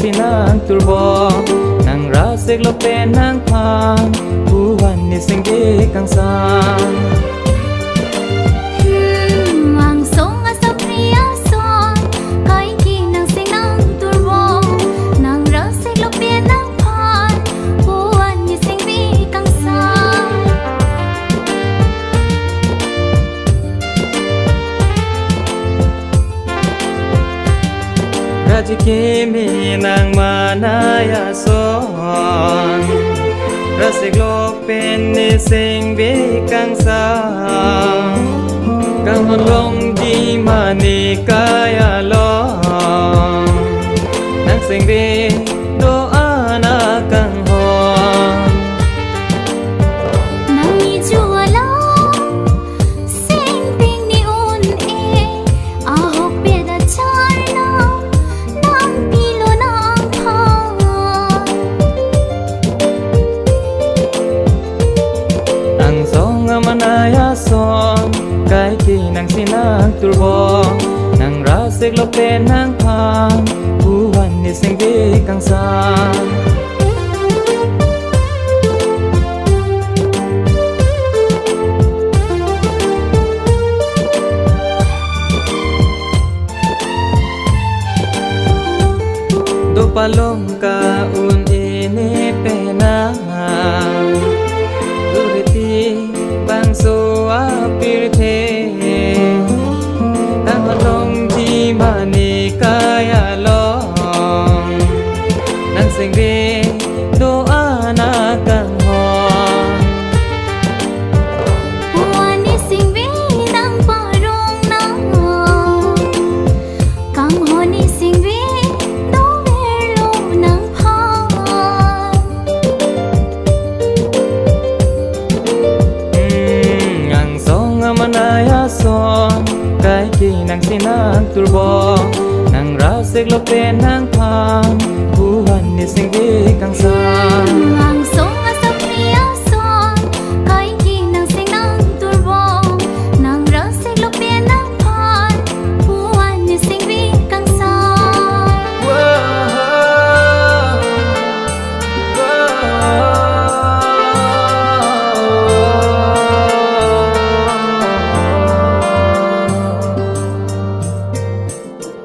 si nang turbo nang rasik lo pe nang pang buwan ni singge kang sang mang song a sa priya son kai ki nang sing nang turbo nang rasik lo pe nang phan buwan ni singge kang sang Rajikimi nang manaya son Rasik lo pen ni sing bi kang sang Kang hon long di mani kaya lo Nang sing bi do ana kang hon nang ni chua lo sing ping ni un e a hok pe da char lo nang pi lo nang phan Ang song manaya son Kai ki nang sinang turbo Nang rasik lo pe nang pang buwan ni sing bi kang sang Do palom ka un ini pena Duriti bang so apirte Tang long ji mani kaya long Nang sing bi do ana kang hon buwan ni sing ve nang parong nang kang ho ni sing ve do ver lo nang phan Ang song manaya son Kai ki nang sinang turbo Nang rasik lo pe nang pang buwan ni sing bi kang sang